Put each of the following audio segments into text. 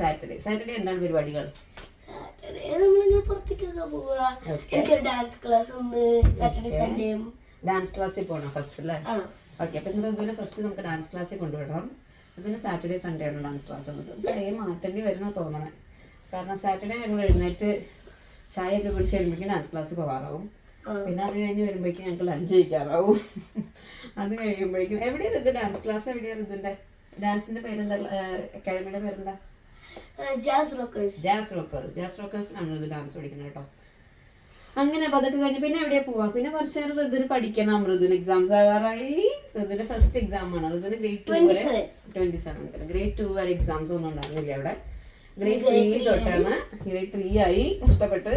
Saturday എന്താണ് പരിപാടികൾ? Dance class ഉണ്ട്. സാറ്റർഡേ സൺഡേ ഡാൻസ് ക്ലാസ്സിൽ പോകണം ഫസ്റ്റ് അല്ലേ? ഓക്കെ, അപ്പൊ ഇന്നലെ ഇതുപോലെ ഫസ്റ്റ് നമുക്ക് ഡാൻസ് ക്ലാസ്സിൽ കൊണ്ടുവിടാം. അതുപോലെ സാറ്റർഡേ സൺഡേ ആണ് ഡാൻസ് ക്ലാസ് ഉള്ളത്. മാറ്റേണ്ടി വരുന്ന തോന്നണേ. കാരണം സാറ്റർഡേ ഞങ്ങൾ എഴുന്നേറ്റ് ചായ ഒക്കെ കുടിച്ച് വരുമ്പോഴേക്കും ഡാൻസ് ക്ലാസ്സിൽ പോകാറാവും. പിന്നെ അത് കഴിഞ്ഞ് വരുമ്പോഴേക്കും ഞങ്ങൾക്ക് ലഞ്ച് കഴിക്കാറാവും. അത് കഴിയുമ്പോഴേക്കും എവിടെയാണ് ഋതു ഡാൻസ് ക്ലാസ്? എവിടെയാണ് ഋതുന്റെ ഡാൻസിന്റെ പേരെന്താ? അക്കാഡമിയുടെ പേരെന്താ? ജാസ് റോക്കേഴ്സിലാണ് ഋതു ഡാൻസ് പഠിക്കുന്നത് കേട്ടോ. അങ്ങനെ അപ്പൊ അതൊക്കെ കഴിഞ്ഞ് പിന്നെ എവിടെയാ പോവാ? പിന്നെ കുറച്ച് നേരം ഋതുന് പഠിക്കണം. ഋതുന് എക്സാംസ് ആവാറായി. ഋതുന്റെ ഫസ്റ്റ് എക്സാം ആണ്. ഋതുന് ഗ്രേഡ് 2 വരെ 27 ഗ്രേഡ് 2 വരെ എക്സാംസ് ഒന്നും ഉണ്ടായിരുന്നില്ല അവിടെ. ഗ്രേഡ് 3 തൊട്ടാണ്. ഗ്രേഡ് 3 ആയി കഷ്ടപ്പെട്ട്.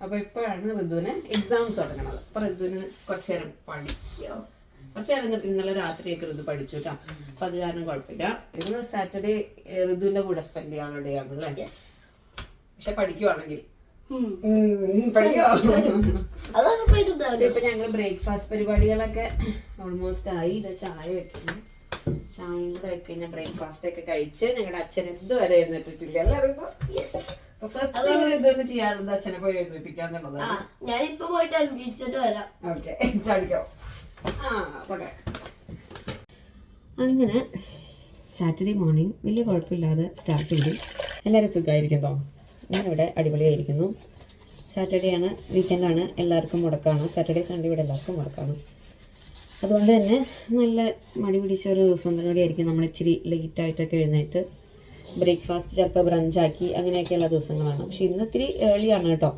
അപ്പൊ ഇപ്പോഴാണ് ഋതുവിന് എക്സാംസ് തുടങ്ങണത്. അപ്പൊ ഋതുവിന് കുറച്ചു നേരം പഠിക്കോ. കുറച്ചു നേരം ഇന്നലെ രാത്രിയൊക്കെ ഋതു പഠിച്ചു കേട്ടോ. അപ്പൊ അത് കാരണം കുഴപ്പമില്ല. ഇന്ന് സാറ്റർഡേ ഋതുവിന്റെ കൂടെ സ്പെൻഡ് ചെയ്യാനുള്ള ഡേ ആണ് അല്ലേ? പക്ഷെ പഠിക്കുവാണെങ്കിൽ ഇപ്പൊ ഞങ്ങള് ബ്രേക്ക്ഫാസ്റ്റ് പരിപാടികളൊക്കെ ഓൾമോസ്റ്റ് ആയി. ഇത് ചായ വെക്കുന്നു. ചായയും കൂടെ വെക്കഴിഞ്ഞാൽ ബ്രേക്ക്ഫാസ്റ്റ് ഒക്കെ കഴിച്ച് ഞങ്ങളുടെ അച്ഛൻ ഇതുവരെ എഴുന്നേറ്റിട്ടില്ല അല്ലേ? ഫസ്റ്റ് ഇതൊക്കെ ചെയ്യാറുണ്ട് അച്ഛനെ പോയി എഴുന്നേൽപ്പിക്കാന്നുള്ളതാണ്. ഞാനിപ്പോ പോയിട്ട് എഴുന്നേൽപ്പിച്ചിട്ട് വരാം. ഓക്കെ, ചാടിക്കോ. പോട്ടെ. അങ്ങനെ സാറ്റർഡേ മോർണിംഗ് വലിയ കുഴപ്പമില്ലാതെ സ്റ്റാർട്ട് ചെയ്തു. എല്ലാവരും സുഖമായിരിക്കുന്നോ? ഞാനിവിടെ അടിപൊളിയായിരിക്കുന്നു. സാറ്റർഡേ ആണ്, വീക്കെൻഡാണ്, എല്ലാവർക്കും മുടക്കാണ്. സാറ്റർഡേ സൺഡേ ഇവിടെ എല്ലാവർക്കും മുടക്കാണ്. അതുകൊണ്ട് തന്നെ നല്ല മടി പിടിച്ച ഒരു ദിവസം തന്നെ ആയിരിക്കും. നമ്മൾ ഇച്ചിരി ലേറ്റായിട്ടൊക്കെ എഴുന്നേറ്റ് ബ്രേക്ക്ഫാസ്റ്റ് ചിലപ്പോൾ ബ്രഞ്ചാക്കി അങ്ങനെയൊക്കെയുള്ള ദിവസങ്ങളാണ്. പക്ഷെ ഇന്ന് ഇത്തിരി ഏർലിയാണ് കേട്ടോ.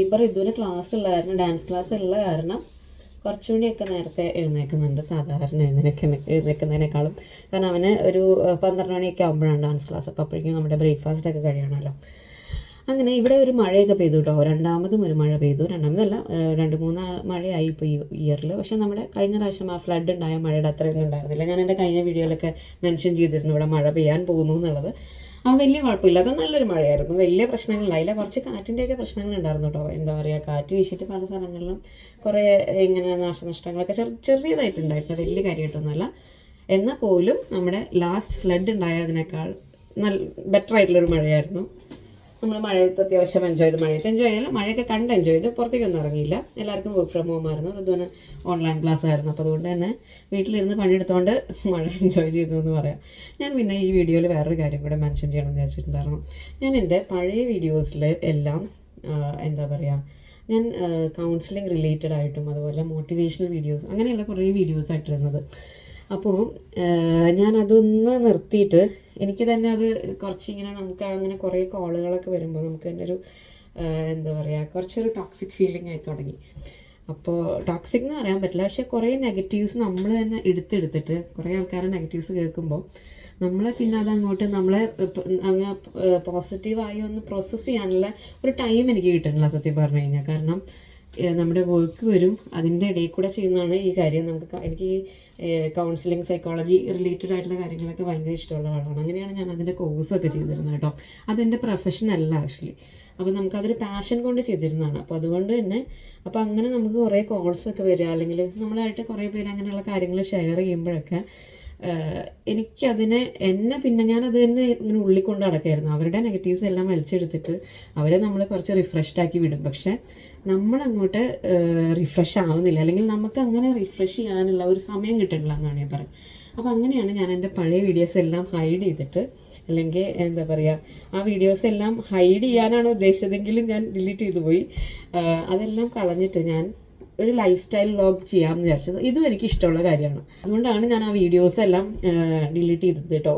ഇപ്പോൾ ഋതുവിന് ക്ലാസ് ഉള്ള കാരണം, ഡാൻസ് ക്ലാസ് ഉള്ള കാരണം കുറച്ചുകൂടിയൊക്കെ നേരത്തെ എഴുന്നേൽക്കുന്നുണ്ട് സാധാരണ എഴുന്നേൽക്കുന്നതിനേക്കാളും. കാരണം അവന് ഒരു 12 മണിയൊക്കെ ആകുമ്പോഴാണ് ഡാൻസ് ക്ലാസ്. അപ്പോൾ അപ്പോഴേക്കും നമ്മുടെ ബ്രേക്ക്ഫാസ്റ്റ് ഒക്കെ കഴിയണമല്ലോ. അങ്ങനെ ഇവിടെ ഒരു മഴയൊക്കെ പെയ്തു കേട്ടോ. രണ്ടാമതും ഒരു മഴ പെയ്തു. രണ്ടാമതല്ല, 2-3 മഴയായി ഇപ്പോൾ ഈ ഇയറിൽ. പക്ഷേ നമ്മുടെ കഴിഞ്ഞ പ്രാവശ്യം ആ ഫ്ലഡ് ഉണ്ടായ മഴയുടെ അത്രയൊന്നും ഉണ്ടായിരുന്നില്ല. ഞാൻ എൻ്റെ കഴിഞ്ഞ വീഡിയോയിലൊക്കെ മെൻഷൻ ചെയ്തിരുന്നു ഇവിടെ മഴ പെയ്യാൻ പോകുന്നു എന്നുള്ളത്. വലിയ കുഴപ്പമില്ലാതെ നല്ലൊരു മഴയായിരുന്നു. വലിയ പ്രശ്നങ്ങളിലായില്ല. കുറച്ച് കാറ്റിൻ്റെയൊക്കെ പ്രശ്നങ്ങളുണ്ടായിരുന്നു കേട്ടോ. എന്താ പറയുക, കാറ്റ് വീശിയിട്ട് പല സ്ഥലങ്ങളിലും കുറേ ഇങ്ങനെ നാശനഷ്ടങ്ങളൊക്കെ ചെറിയതായിട്ടുണ്ടായിട്ടുണ്ട്. വലിയ കാര്യമായിട്ടൊന്നുമല്ല. എന്നാൽ പോലും നമ്മുടെ ലാസ്റ്റ് ഫ്ലഡ് ഉണ്ടായതിനേക്കാൾ ബെറ്റർ ആയിട്ടുള്ളൊരു മഴയായിരുന്നു. നമ്മൾ മഴയത്ത് അത്യാവശ്യം എൻജോയ് ചെയ്താലും മഴയൊക്കെ കണ്ട് എൻജോയ് ചെയ്തു. പുറത്തേക്കൊന്നും ഇറങ്ങിയില്ല. എല്ലാവർക്കും വർക്ക് ഫ്രം ഹോം ആയിരുന്നു. ഋതുവിന് ഓൺലൈൻ ക്ലാസ് ആയിരുന്നു. അപ്പോൾ അതുകൊണ്ട് തന്നെ വീട്ടിലിരുന്ന് പണിയെടുത്തുകൊണ്ട് മഴ എൻജോയ് ചെയ്തു എന്ന് പറയാം. ഞാൻ പിന്നെ ഈ വീഡിയോയിൽ വേറൊരു കാര്യം കൂടെ മെൻഷൻ ചെയ്യണമെന്ന് വെച്ചിട്ടുണ്ടായിരുന്നു. ഞാൻ എൻ്റെ പഴയ വീഡിയോസിൽ എല്ലാം എന്താ പറയുക, ഞാൻ കൗൺസിലിംഗ് റിലേറ്റഡ് ആയിട്ടും അതുപോലെ മോട്ടിവേഷണൽ വീഡിയോസ് അങ്ങനെയുള്ള കുറേ വീഡിയോസ് ആയിട്ടിരുന്നത്. അപ്പോൾ ഞാനതൊന്ന് നിർത്തിയിട്ട് എനിക്ക് തന്നെ അത് കുറച്ചിങ്ങനെ നമുക്ക് അങ്ങനെ കുറേ കോളുകളൊക്കെ വരുമ്പോൾ നമുക്ക് തന്നെ ഒരു എന്താ പറയുക, കുറച്ചൊരു ടോക്സിക് ഫീലിംഗ് ആയി തുടങ്ങി. അപ്പോൾ ടോക്സിക് എന്ന് പറയാൻ പറ്റില്ല, പക്ഷേ കുറേ നെഗറ്റീവ്സ് നമ്മൾ തന്നെ എടുത്തിട്ട് കുറേ ആൾക്കാരുടെ നെഗറ്റീവ്സ് കേൾക്കുമ്പോൾ നമ്മളെ പിന്നെ അതങ്ങോട്ട് നമ്മളെ അങ്ങ് പോസിറ്റീവായി ഒന്ന് പ്രോസസ്സ് ചെയ്യാനുള്ള ഒരു ടൈം എനിക്ക് കിട്ടുന്നില്ല സത്യം പറഞ്ഞു കഴിഞ്ഞാൽ. കാരണം നമ്മുടെ വർക്ക് വരും, അതിൻ്റെ ഇടയിൽ കൂടെ ചെയ്യുന്നതാണ് ഈ കാര്യം. എനിക്ക് കൗൺസിലിംഗ് സൈക്കോളജി റിലേറ്റഡ് ആയിട്ടുള്ള കാര്യങ്ങളൊക്കെ ഭയങ്കര ഇഷ്ടമുള്ള ആളാണ്. അങ്ങനെയാണ് ഞാൻ അതിൻ്റെ കോഴ്സൊക്കെ ചെയ്തിരുന്നത് കേട്ടോ. അതെൻ്റെ പ്രൊഫഷൻ അല്ല ആക്ച്വലി. അപ്പോൾ നമുക്കതൊരു പാഷൻ കൊണ്ട് ചെയ്തിരുന്നതാണ്. അപ്പോൾ അതുകൊണ്ട് തന്നെ അപ്പോൾ അങ്ങനെ നമുക്ക് കുറേ കോൾസൊക്കെ വരിക, അല്ലെങ്കിൽ നമ്മളായിട്ട് കുറേ പേര് അങ്ങനെയുള്ള കാര്യങ്ങൾ ഷെയർ ചെയ്യുമ്പോഴൊക്കെ പിന്നെ ഞാനത് തന്നെ ഇങ്ങനെ ഉള്ളിക്കൊണ്ട് നടക്കായിരുന്നു. അവരുടെ നെഗറ്റീവ്സ് എല്ലാം വലിച്ചെടുത്തിട്ട് അവരെ നമ്മൾ കുറച്ച് റിഫ്രഷ്ഡ് ആക്കി വിടും. പക്ഷേ നമ്മളങ്ങോട്ട് റിഫ്രഷ് ആവുന്നില്ല, അല്ലെങ്കിൽ നമുക്ക് അങ്ങനെ റിഫ്രഷ് ചെയ്യാനുള്ള ഒരു സമയം കിട്ടുന്നില്ല എന്നാണ് ഞാൻ പറയുന്നത്. അപ്പോൾ അങ്ങനെയാണ് ഞാൻ എൻ്റെ പഴയ വീഡിയോസ് എല്ലാം ഹൈഡ് ചെയ്തിട്ട്, അല്ലെങ്കിൽ എന്താ പറയുക, ആ വീഡിയോസ് എല്ലാം ഹൈഡ് ചെയ്യാനാണ് ഉദ്ദേശിച്ചതെങ്കിലും ഞാൻ ഡിലീറ്റ് ചെയ്തു പോയി. അതെല്ലാം കളഞ്ഞിട്ട് ഞാൻ ഒരു ലൈഫ് സ്റ്റൈൽ വ്ളോഗ് ചെയ്യാമെന്ന് വിചാരിച്ചത്. ഇതും എനിക്ക് ഇഷ്ടമുള്ള കാര്യമാണ്. അതുകൊണ്ടാണ് ഞാൻ ആ വീഡിയോസ് എല്ലാം ഡിലീറ്റ് ചെയ്തത് കേട്ടോ.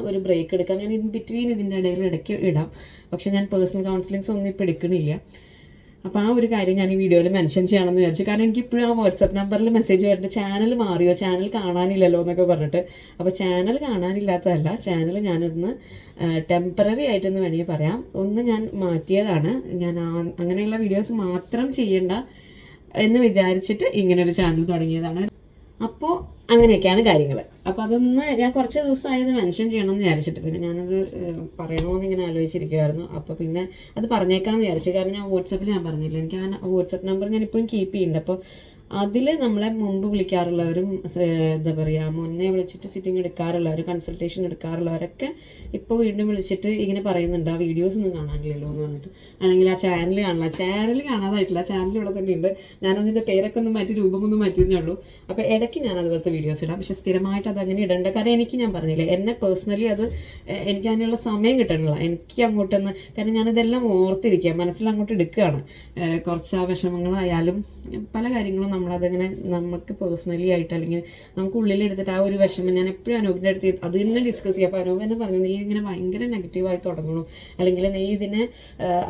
ഒരു ബ്രേക്ക് എടുക്കാം. ഞാൻ ഇൻ ബിറ്റ്വീൻ ഇതിൻ്റെ ഇടയ്ക്ക് ഇടാം. പക്ഷേ ഞാൻ പേഴ്സണൽ കൗൺസിലിങ്സ് ഒന്നും ഇപ്പോൾ എടുക്കണില്ല. അപ്പോൾ ആ ഒരു കാര്യം ഞാൻ ഈ വീഡിയോയിൽ മെൻഷൻ ചെയ്യണമെന്ന് വിചാരിച്ചു. കാരണം എനിക്കിപ്പോഴും ആ വാട്സപ്പ് നമ്പറിൽ മെസ്സേജ് വന്നിട്ട് ചാനൽ മാറിയോ, ചാനൽ കാണാനില്ലല്ലോ എന്നൊക്കെ പറഞ്ഞിട്ട്. അപ്പോൾ ചാനൽ കാണാനില്ലാത്തതല്ല, ചാനൽ ഞാനൊന്ന് ടെമ്പററി ആയിട്ടെന്ന് വേണമെങ്കിൽ പറയാം, ഒന്ന് ഞാൻ മാറ്റിയതാണ്. ഞാൻ അങ്ങനെയുള്ള വീഡിയോസ് മാത്രം ചെയ്യേണ്ട എന്ന് വിചാരിച്ചിട്ട് ഇങ്ങനൊരു ചാനൽ തുടങ്ങിയതാണ്. അപ്പോൾ അങ്ങനെയൊക്കെയാണ് കാര്യങ്ങൾ. അപ്പോൾ അതൊന്ന് ഞാൻ കുറച്ച് ദിവസമായത് മെൻഷൻ ചെയ്യണമെന്ന് വിചാരിച്ചിട്ട് പിന്നെ ഞാനത് പറയണമെന്ന് ഇങ്ങനെ ആലോചിച്ചിരിക്കുമായിരുന്നു. അപ്പോൾ പിന്നെ അത് പറഞ്ഞേക്കാമെന്ന് വിചാരിച്ചു. കാരണം ഞാൻ വാട്സപ്പിൽ ഞാൻ പറഞ്ഞില്ല, എനിക്ക് ആ വാട്സപ്പ് നമ്പർ ഞാൻ ഇപ്പോഴും കീപ്പ് ചെയ്യുന്നുണ്ട്. അപ്പോൾ അതിൽ നമ്മളെ മുമ്പ് വിളിക്കാറുള്ളവരും എന്താ പറയുക മുന്നേ വിളിച്ചിട്ട് സിറ്റിംഗ് എടുക്കാറുള്ളവർ, കൺസൾട്ടേഷൻ എടുക്കാറുള്ളവരൊക്കെ ഇപ്പോൾ വീണ്ടും വിളിച്ചിട്ട് ഇങ്ങനെ പറയുന്നുണ്ട് ആ വീഡിയോസ് ഒന്നും കാണാനില്ലല്ലോ എന്ന് പറഞ്ഞിട്ട്, അല്ലെങ്കിൽ ആ ചാനൽ കാണില്ല. ചാനൽ കാണാതായിട്ടില്ല, ചാനൽ ഇവിടെ തന്നെ ഉണ്ട്. ഞാനതിൻ്റെ പേരൊക്കെ ഒന്ന് മാറ്റി രൂപമൊന്നും മാറ്റിയെന്നേ ഉള്ളൂ. അപ്പോൾ ഇടയ്ക്ക് ഞാൻ അതുപോലത്തെ വീഡിയോസ് ഇടാം, പക്ഷേ സ്ഥിരമായിട്ട് അതങ്ങനെ ഇടേണ്ട. കാരണം എനിക്ക് ഞാൻ പറഞ്ഞില്ലേ, എന്നെ പേഴ്സണലി അത് എനിക്ക് അതിനുള്ള സമയം കിട്ടണില്ല. എനിക്ക് അങ്ങോട്ടൊന്ന്, കാരണം ഞാനിതെല്ലാം ഓർത്തിരിക്കുക, മനസ്സിൽ അങ്ങോട്ട് എടുക്കുകയാണ്. കുറച്ച് ആ വിഷമങ്ങളായാലും പല കാര്യങ്ങളും നമ്മളതിങ്ങനെ നമുക്ക് പേഴ്സണലി ആയിട്ട് അല്ലെങ്കിൽ നമുക്ക് ഉള്ളിലെടുത്തിട്ട് ആ ഒരു വിഷമം ഞാൻ എപ്പോഴും അനൂപിൻ്റെ അടുത്ത് അത് തന്നെ ഡിസ്കസ് ചെയ്യുക. അപ്പോൾ അനൂപ് തന്നെ പറഞ്ഞു, നീ ഇങ്ങനെ ഭയങ്കര നെഗറ്റീവായി തുടങ്ങണു, അല്ലെങ്കിൽ നീ ഇതിനെ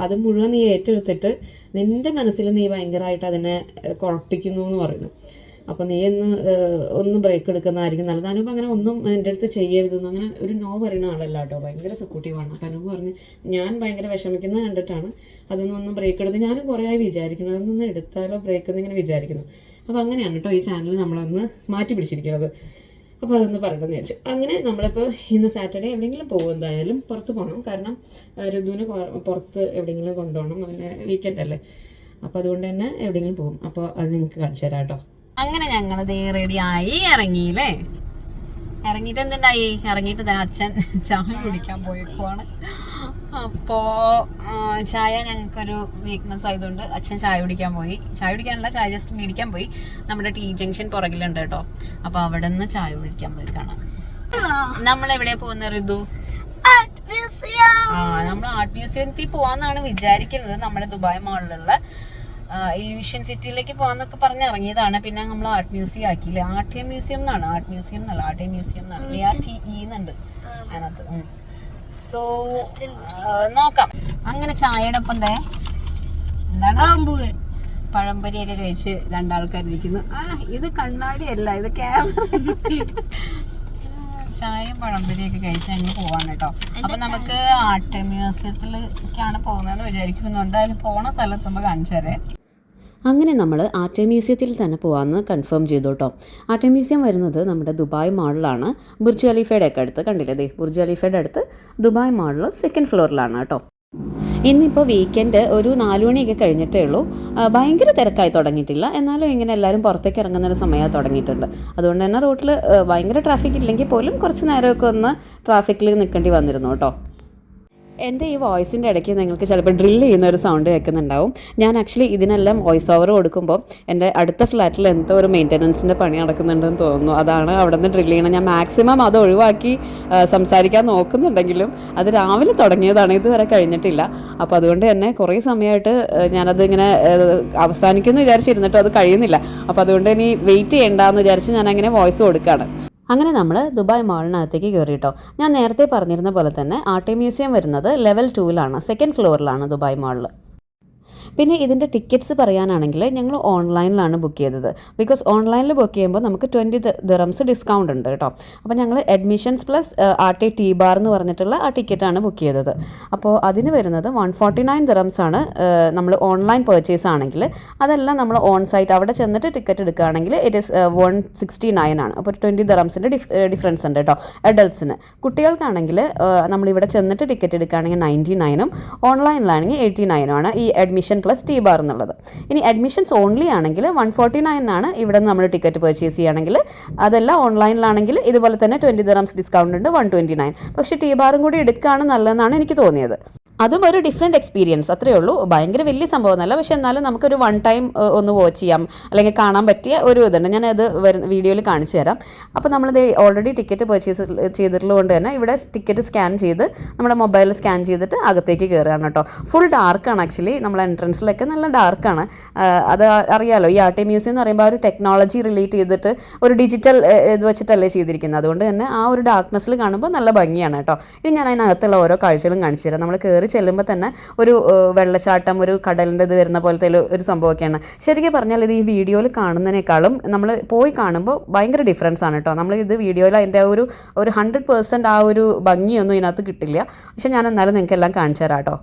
അത് മുഴുവൻ നീ ഏറ്റെടുത്തിട്ട് നിൻ്റെ മനസ്സിൽ നീ ഭയങ്കരമായിട്ട് അതിനെ കുഴപ്പിക്കുന്നു എന്ന് പറയുന്നു. അപ്പോൾ നീ ഒന്ന് ബ്രേക്ക് എടുക്കുന്നതായിരിക്കും നല്ലത്. അനൂപ് അങ്ങനെ ഒന്നും എൻ്റെ അടുത്ത് ചെയ്യരുതെന്ന് അങ്ങനെ ഒരു നോ പറയുന്ന ആളല്ല കേട്ടോ, ഭയങ്കര സപ്പോർട്ടീവാണ്. അപ്പോൾ അനൂപ് പറഞ്ഞ് ഞാൻ ഭയങ്കര വിഷമിക്കുന്നത് കണ്ടിട്ടാണ് അതൊന്നും ബ്രേക്ക് എടുത്ത് ഞാനും കുറേ ആയി വിചാരിക്കുന്നു, അതൊന്നും എടുത്താലോ ബ്രേക്ക് എന്നിങ്ങനെ വിചാരിക്കുന്നു. അപ്പോൾ അങ്ങനെയാണ് കേട്ടോ ഈ ചാനൽ നമ്മളൊന്ന് മാറ്റി പിടിച്ചിരിക്കുന്നത്. അപ്പോൾ അതൊന്ന് പറയണമെന്ന് വിചാരിച്ചു. അങ്ങനെ നമ്മളിപ്പോൾ ഇന്ന് സാറ്റർഡേ എവിടെയെങ്കിലും പോകും, എന്തായാലും പുറത്ത് പോകണം. കാരണം ഋതുവിനെ പുറത്ത് എവിടെയെങ്കിലും കൊണ്ടുപോകണം, അവന് വീക്കെൻഡ് അല്ലേ. അപ്പോൾ അതുകൊണ്ട് തന്നെ എവിടെയെങ്കിലും പോകും. അപ്പോൾ അത് നിങ്ങൾക്ക് കാണിച്ചു തരാം കേട്ടോ. അങ്ങനെ ഞങ്ങൾ ദേ റെഡിയായി ഇറങ്ങിയില്ലേ. ഇറങ്ങിയിട്ട് എന്തുണ്ടായി, ഇറങ്ങിയിട്ട് അച്ഛൻ ചായ കുടിക്കാൻ പോയേക്കുവാണ്. അപ്പോൾ ചായ ഞങ്ങൾക്കൊരു വീക്ക്നെസ് ആയതുകൊണ്ട് അച്ഛൻ ചായ കുടിക്കാൻ പോയി. ചായ കുടിക്കാനല്ല, ചായ ജസ്റ്റ് മേടിക്കാൻ പോയി. നമ്മുടെ ടി ജംഗ്ഷൻ പുറകിലുണ്ട് കേട്ടോ. അപ്പോൾ അവിടെ നിന്ന് ചായ കുടിക്കാൻ പോയി കാണാം. നമ്മളെവിടെയാ പോകുന്ന ഋതു? നമ്മൾ ആർട്ട് മ്യൂസിയത്തിൽ പോവാന്നാണ് വിചാരിക്കുന്നത്. നമ്മുടെ ദുബായ് മാളിലുള്ള ഇല്യൂഷൻ സിറ്റിയിലേക്ക് പോകാന്നൊക്കെ പറഞ്ഞ് ഇറങ്ങിയതാണ്. പിന്നെ നമ്മൾ ആർട്ട് മ്യൂസിയം ആക്കിയില്ലേ, ആർട്ട് മ്യൂസിയം എന്നാണ്, ആർട്ട് മ്യൂസിയം എന്നല്ല, ആർട്ട് മ്യൂസിയം എന്നാണ്, ARTE എന്നുണ്ട് അതിനകത്ത്. സോ നോക്കാം. അങ്ങനെ ചായയുടെ ഒപ്പം എന്താണ് പഴംപൊരിയൊക്കെ കഴിച്ച് രണ്ടാൾക്കാരിരിക്കുന്നു. ഇത് കണ്ണാടിയല്ല, ഇത് ക്യാമറ. ചായയും പഴംപൊരിയൊക്കെ കഴിച്ച് അങ്ങ് പോവാണ് കേട്ടോ. അപ്പൊ നമുക്ക് ആർട്ട് മ്യൂസിയത്തിലേക്കാണ് പോകുന്നതെന്ന് വിചാരിക്കുന്നു. എന്തായാലും പോണ സ്ഥലത്തുമ്പോൾ കാണിച്ചു തരാം. അങ്ങനെ നമ്മൾ ആർട്ട് മ്യൂസിയത്തിൽ തന്നെ പോകാമെന്ന് കൺഫേം ചെയ്തു കേട്ടോ. ആർട്ട് മ്യൂസിയം വരുന്നത് നമ്മുടെ ദുബായ് മാളിലാണ്, ബുർജ് ഖലീഫയുടെ ഒക്കെ അടുത്ത്. കണ്ടില്ലേ, ബുർജ് ഖലീഫയുടെ അടുത്ത് ദുബായ് മാളിൽ 2nd ഫ്ലോറിലാണ് കേട്ടോ. ഇന്നിപ്പോൾ വീക്കെൻഡ് ഒരു 4 മണിയൊക്കെ കഴിഞ്ഞിട്ടേ ഉള്ളൂ. ഭയങ്കര തിരക്കായി തുടങ്ങിയിട്ടില്ല, എന്നാലും ഇങ്ങനെ എല്ലാവരും പുറത്തേക്ക് ഇറങ്ങുന്നൊരു സമയമായി തുടങ്ങിയിട്ടുണ്ട്. അതുകൊണ്ട് തന്നെ റോട്ടിൽ ഭയങ്കര ട്രാഫിക് ഇല്ലെങ്കിൽ പോലും കുറച്ച് നേരമൊക്കെ ഒന്ന് ട്രാഫിക്കിൽ നിൽക്കേണ്ടി വന്നിരുന്നു കേട്ടോ. എൻ്റെ ഈ വോയിസിൻ്റെ ഇടയ്ക്ക് നിങ്ങൾക്ക് ചിലപ്പോൾ ഡ്രിൽ ചെയ്യുന്ന ഒരു സൗണ്ട് കേൾക്കുന്നുണ്ടാവും. ഞാൻ ആക്ച്വലി ഇതിനെല്ലാം വോയിസ് ഓവർ കൊടുക്കുമ്പോൾ എൻ്റെ അടുത്ത ഫ്ലാറ്റിൽ എന്തോ ഒരു മെയിൻ്റനൻസിൻ്റെ പണി നടക്കുന്നുണ്ടെന്ന് തോന്നുന്നു. അതാണ് അവിടെ നിന്ന് ഡ്രിൽ ചെയ്യണം. ഞാൻ മാക്സിമം അത് ഒഴിവാക്കി സംസാരിക്കാൻ നോക്കുന്നുണ്ടെങ്കിലും അത് രാവിലെ തുടങ്ങിയതാണ്, ഇതുവരെ കഴിഞ്ഞിട്ടില്ല. അപ്പോൾ അതുകൊണ്ട് തന്നെ കുറേ സമയമായിട്ട് ഞാനത് ഇങ്ങനെ അവസാനിക്കുമെന്ന് വിചാരിച്ചിരുന്നിട്ടും അത് കഴിയുന്നില്ല. അപ്പോൾ അതുകൊണ്ട് ഇനി വെയിറ്റ് ചെയ്യേണ്ടെന്ന് വിചാരിച്ച് ഞാൻ അങ്ങനെ വോയിസ് കൊടുക്കുകയാണ്. അങ്ങനെ നമ്മൾ ദുബായ് മാളിനകത്തേക്ക് കയറി കേട്ടോ. ഞാൻ നേരത്തെ പറഞ്ഞിരുന്ന പോലെ തന്നെ ആർട്ട് മ്യൂസിയം വരുന്നത് ലെവൽ 2-ലാണ്, 2nd ഫ്ലോറിലാണ് ദുബായ് മാളിൽ. പിന്നെ ഇതിൻ്റെ ടിക്കറ്റ്സ് പറയാനാണെങ്കിൽ ഞങ്ങൾ ഓൺലൈനിലാണ് ബുക്ക് ചെയ്തത്. ബിക്കോസ് ഓൺലൈനിൽ ബുക്ക് ചെയ്യുമ്പോൾ നമുക്ക് 20 ദിറംസ് ഡിസ്കൗണ്ട് ഉണ്ട് കേട്ടോ. അപ്പോൾ ഞങ്ങൾ admissions plus art tea bar എന്ന് പറഞ്ഞിട്ടുള്ള ആ ടിക്കറ്റാണ് ബുക്ക് ചെയ്തത്. അപ്പോൾ അതിന് വരുന്നത് 149 ദിറംസ് ആണ് നമ്മൾ ഓൺലൈൻ പർച്ചേസ് ആണെങ്കിൽ. അതെല്ലാം നമ്മൾ ഓൺ സൈറ്റ് അവിടെ ചെന്നിട്ട് ടിക്കറ്റ് എടുക്കുകയാണെങ്കിൽ ഇറ്റ് ഈസ് 169 ആണ്. അപ്പോൾ 20 ദിറംസിൻ്റെ ഡിഫറൻസ് ഉണ്ട് കേട്ടോ അഡൾട്ട്സിന്. കുട്ടികൾക്കാണെങ്കിൽ നമ്മളിവിടെ ചെന്നിട്ട് ടിക്കറ്റ് എടുക്കുകയാണെങ്കിൽ 99-ഉം ഓൺലൈനിലാണെങ്കിൽ 89-ഉമാണ് ഈ അഡ്മിഷൻ പ്ലസ് ടീ ബാർ എന്നുള്ളത്. ഇനി അഡ്മിഷൻസ് ഓൺലി ആണെങ്കിൽ 149 ഇവിടെ നമ്മൾ ടിക്കറ്റ് പർച്ചേസ് ചെയ്യുകയാണെങ്കിൽ. അതല്ല ഓൺലൈനിലാണെങ്കിൽ ഇതുപോലെ തന്നെ 20 ദിറംസ് ഡിസ്കൗണ്ട് ഉണ്ട്, 129. പക്ഷേ ടീ ബാറും കൂടി എടുക്കുകയാണ് നല്ലതെന്നാണ് എനിക്ക് തോന്നിയത്. അതും ഒരു ഡിഫറെൻറ്റ് എക്സ്പീരിയൻസ്, അത്രയേ ഉള്ളൂ. ഭയങ്കര വലിയ സംഭവമൊന്നുമല്ല, പക്ഷെ എന്നാലും നമുക്കൊരു 1 ടൈം ഒന്ന് വാച്ച് ചെയ്യാം അല്ലെങ്കിൽ കാണാൻ പറ്റിയ ഒരു ഇതുണ്ട്. ഞാനത് വീഡിയോയിൽ കാണിച്ചു തരാം. അപ്പോൾ നമ്മളിത് ഓൾറെഡി ടിക്കറ്റ് പർച്ചേസ് ചെയ്തിട്ടുള്ളത് തന്നെ ഇവിടെ ടിക്കറ്റ് സ്കാൻ ചെയ്ത് നമ്മുടെ മൊബൈലിൽ സ്കാൻ ചെയ്തിട്ട് അകത്തേക്ക് കയറുകയാണ് കേട്ടോ. ഫുൾ ഡാർക്കാണ് ആക്ച്വലി, നമ്മളെ എൻട്രൻസിലൊക്കെ നല്ല ഡാർക്കാണ്. അത് അറിയാലോ, ഈ ആർട്ട് മ്യൂസിയം എന്ന് പറയുമ്പോൾ ആ ഒരു ടെക്നോളജി റിലേറ്റ് ചെയ്തിട്ട് ഒരു ഡിജിറ്റൽ ഇത് വെച്ചിട്ടല്ലേ ചെയ്തിരിക്കുന്നത്. അതുകൊണ്ട് തന്നെ ആ ഒരു ഡാർക്ക്നെസ്സിൽ കാണുമ്പോൾ നല്ല ഭംഗിയാണ് കേട്ടോ. ഇനി ഞാൻ അതിനകത്തുള്ള ഓരോ കാഴ്ചകളും കാണിച്ചു തരാം. നമ്മൾ കയറി ചെല്ലുമ്പോൾ തന്നെ ഒരു വെള്ളച്ചാട്ടം, ഒരു കടലിൻ്റെ ഇത് വരുന്ന പോലത്തെ ഒരു സംഭവമൊക്കെയാണ്. ശരിക്കും പറഞ്ഞാൽ ഇത് ഈ വീഡിയോയിൽ കാണുന്നതിനേക്കാളും നമ്മൾ പോയി കാണുമ്പോൾ ഭയങ്കര ഡിഫറൻസ് ആണ് കേട്ടോ. നമ്മൾ ഇത് വീഡിയോയിൽ അതിൻ്റെ ഒരു 100% ആ ഒരു ഭംഗിയൊന്നും ഇതിനകത്ത് കിട്ടില്ല. പക്ഷെ ഞാൻ എന്നാലും നിങ്ങൾക്ക് എല്ലാം കാണിച്ചു തരാം കേട്ടോ.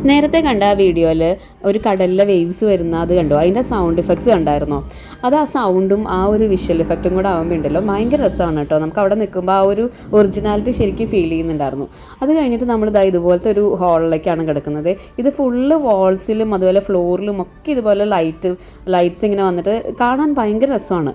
നേരത്തെ കണ്ട ആ വീഡിയോയിൽ ഒരു കടലിലെ വേവ്സ് വരുന്ന അത് കണ്ടോ, അതിൻ്റെ സൗണ്ട് ഇഫക്ട്സ് കണ്ടായിരുന്നോ? അത് ആ സൗണ്ടും ആ ഒരു വിഷ്വൽ ഇഫക്റ്റും കൂടെ ആകുമ്പോൾ ഉണ്ടല്ലോ ഭയങ്കര രസമാണ് കേട്ടോ. നമുക്ക് അവിടെ നിൽക്കുമ്പോൾ ആ ഒരു ഒറിജിനാലിറ്റി ശരിക്കും ഫീൽ ചെയ്യുന്നുണ്ടായിരുന്നു. അത് കഴിഞ്ഞിട്ട് നമ്മൾ ഇതുപോലത്തെ ഒരു ഹാളിലേക്കാണ് കിടക്കുന്നത്. ഇത് ഫുള്ള് വാൾസിലും അതുപോലെ ഫ്ലോറിലും ഒക്കെ ഇതുപോലെ ലൈറ്റ്സ് ഇങ്ങനെ വന്നിട്ട് കാണാൻ ഭയങ്കര രസമാണ്.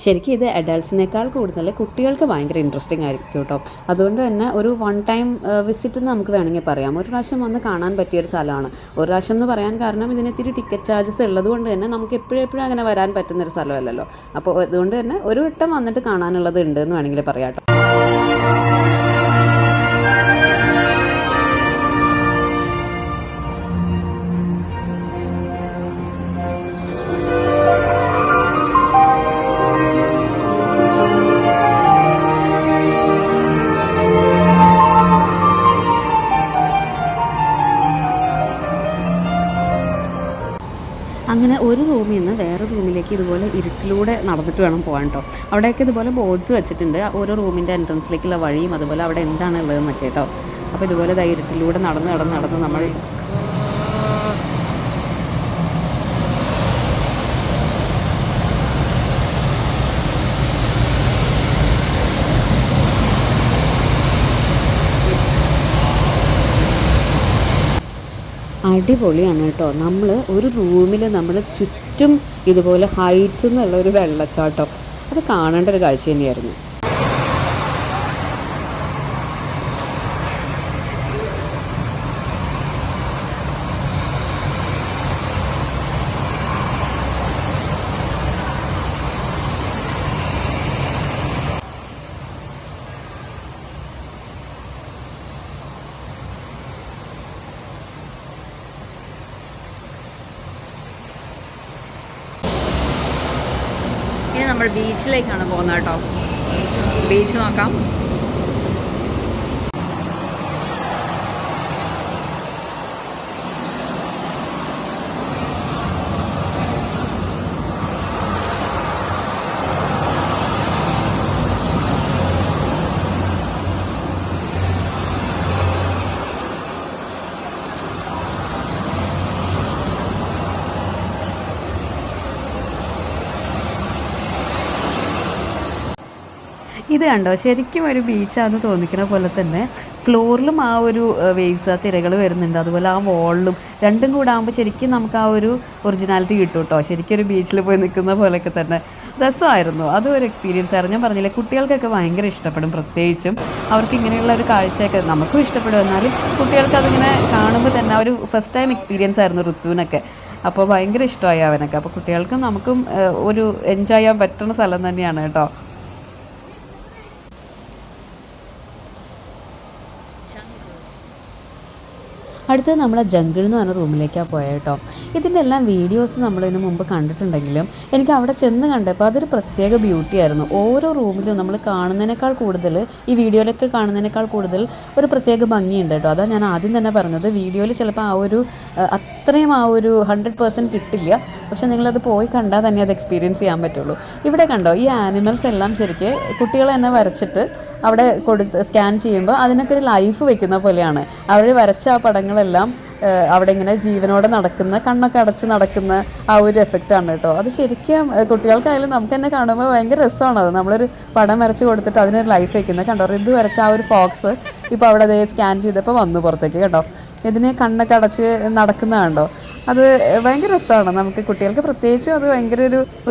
ശരിക്കും ഇത് അഡൾട്ട്സിനേക്കാൾ കൂടുതൽ കുട്ടികൾക്ക് ഭയങ്കര ഇൻട്രസ്റ്റിംഗ് ആയിരിക്കും കേട്ടോ. അതുകൊണ്ട് തന്നെ ഒരു വൺ ടൈം വിസിറ്റ് എന്ന് നമുക്ക് വേണമെങ്കിൽ പറയാം. ഒരു പ്രാവശ്യം വന്ന് കാണാൻ പറ്റിയൊരു സ്ഥലമാണ്. ഒരു പ്രാവശ്യം എന്ന് പറയാൻ കാരണം ഇതിന് ഇത്തിരി ടിക്കറ്റ് ചാർജസ് ഉള്ളത് കൊണ്ട് തന്നെ നമുക്ക് എപ്പോഴും അങ്ങനെ വരാൻ പറ്റുന്നൊരു സ്ഥലമല്ലല്ലോ. അപ്പോൾ അതുകൊണ്ട് തന്നെ ഒരു വട്ടം വന്നിട്ട് കാണാനുള്ളത് ഉണ്ട് എന്ന് വേണമെങ്കിൽ പറയാം കേട്ടോ. അങ്ങനെ ഒരു റൂമിൽ നിന്ന് വേറെ റൂമിലേക്ക് ഇതുപോലെ ഇരുട്ടിലൂടെ നടന്നിട്ട് വേണം പോകാൻ കേട്ടോ. അവിടെയൊക്കെ ഇതുപോലെ ബോർഡ്സ് വെച്ചിട്ടുണ്ട്, ഓരോ റൂമിൻ്റെ എൻട്രൻസിലേക്കുള്ള വഴിയും അതുപോലെ അവിടെ എന്താണ് ഉള്ളതെന്നൊക്കെ കേട്ടോ. അപ്പോൾ ഇതുപോലെ ഇരുട്ടിലൂടെ നടന്ന് നമ്മൾ അടിപൊളിയാണ് കേട്ടോ. നമ്മൾ ഒരു റൂമിൽ നമ്മൾ ചുറ്റും ഇതുപോലെ ഹൈറ്റ്സ് എന്നുള്ള ഒരു വെള്ളച്ചാട്ടം, അത് കാണേണ്ട ഒരു കാഴ്ച തന്നെയായിരുന്നു. ഇനി നമ്മൾ ബീച്ചിലേക്കാണ് പോകുന്നത് കേട്ടോ. ബീച്ച് നോക്കാം. ഇത് കണ്ടോ, ശരിക്കും ഒരു ബീച്ചാണെന്ന് തോന്നിക്കുന്ന പോലെ തന്നെ ഫ്ലോറിലും ആ ഒരു വേവ്സ്, ആ തിരകൾ വരുന്നുണ്ട്, അതുപോലെ ആ വോളിലും രണ്ടും കൂടെ ആകുമ്പോൾ ശരിക്കും നമുക്ക് ആ ഒരു ഒറിജിനാലിറ്റി കിട്ടും കേട്ടോ. ശരിക്കും ഒരു ബീച്ചിൽ പോയി നിൽക്കുന്ന പോലെയൊക്കെ തന്നെ രസമായിരുന്നു. അതും ഒരു എക്സ്പീരിയൻസ് ആയിരുന്നു. ഞാൻ പറഞ്ഞില്ലേ, കുട്ടികൾക്കൊക്കെ ഭയങ്കര ഇഷ്ടപ്പെടും. പ്രത്യേകിച്ചും അവർക്ക് ഇങ്ങനെയുള്ള ഒരു കാഴ്ചയൊക്കെ നമുക്കും ഇഷ്ടപ്പെടും. എന്നാലും കുട്ടികൾക്ക് അതിങ്ങനെ കാണുമ്പോൾ തന്നെ ഒരു ഫസ്റ്റ് ടൈം എക്സ്പീരിയൻസ് ആയിരുന്നു ഋത്തുവിനൊക്കെ. അപ്പോൾ ഭയങ്കര ഇഷ്ടമായി അവനൊക്കെ. അപ്പോൾ കുട്ടികൾക്കും നമുക്കും ഒരു എൻജോയ് ചെയ്യാൻ പറ്റുന്ന സ്ഥലം തന്നെയാണ് കേട്ടോ. അടുത്തത് നമ്മൾ ജംഗിൾ എന്ന് പറഞ്ഞ റൂമിലേക്കാണ് പോയത് കേട്ടോ. ഇതിൻ്റെ എല്ലാം വീഡിയോസ് നമ്മളിതിന് മുമ്പ് കണ്ടിട്ടുണ്ടെങ്കിലും എനിക്ക് അവിടെ ചെന്ന് കണ്ടപ്പോൾ അതൊരു പ്രത്യേക ബ്യൂട്ടി ആയിരുന്നു. ഓരോ റൂമിലും നമ്മൾ കാണുന്നതിനേക്കാൾ കൂടുതൽ, ഈ വീഡിയോയിലൊക്കെ കാണുന്നതിനേക്കാൾ കൂടുതൽ ഒരു പ്രത്യേക ഭംഗിയുണ്ട് കേട്ടോ. അതാണ് ഞാൻ ആദ്യം തന്നെ പറഞ്ഞത്. വീഡിയോയിൽ ചിലപ്പോൾ ആ ഒരു അത്രയും ആ ഒരു 100% കിട്ടില്ല. പക്ഷെ നിങ്ങളത് പോയി കണ്ടാൽ തന്നെ അത് എക്സ്പീരിയൻസ് ചെയ്യാൻ പറ്റുള്ളൂ. ഇവിടെ കണ്ടോ, ഈ ആനിമൽസ് എല്ലാം ശരിക്ക് കുട്ടികൾ തന്നെ വരച്ചിട്ട് അവിടെ സ്കാൻ ചെയ്യുമ്പോൾ അതിനൊക്കെ ഒരു ലൈഫ് വെക്കുന്ന പോലെയാണ്. അവർ വരച്ച ആ പടങ്ങളെല്ലാം അവിടെ ഇങ്ങനെ ജീവനോടെ നടക്കുന്ന, കണ്ണൊക്കെ അടച്ച് നടക്കുന്ന ആ ഒരു എഫക്റ്റാണ് കേട്ടോ. അത് ശരിക്കും കുട്ടികൾക്കായാലും നമുക്ക് തന്നെ കാണുമ്പോൾ ഭയങ്കര രസമാണ്. അത് നമ്മളൊരു പടം വരച്ച് കൊടുത്തിട്ട് അതിനൊരു ലൈഫ് വയ്ക്കുന്നത് കണ്ടോ. ഇത് വരച്ച ആ ഒരു ഫോക്സ് ഇപ്പോൾ അവിടെ അതേ സ്കാൻ ചെയ്തപ്പോൾ വന്നു പുറത്തേക്ക് കേട്ടോ. ഇതിനെ കണ്ണൊക്കെ അടച്ച് നടക്കുന്നതാണ്ടോ. അത് ഭയങ്കര രസമാണ്. നമുക്ക് കുട്ടികൾക്ക് പ്രത്യേകിച്ചും അത് ഭയങ്കര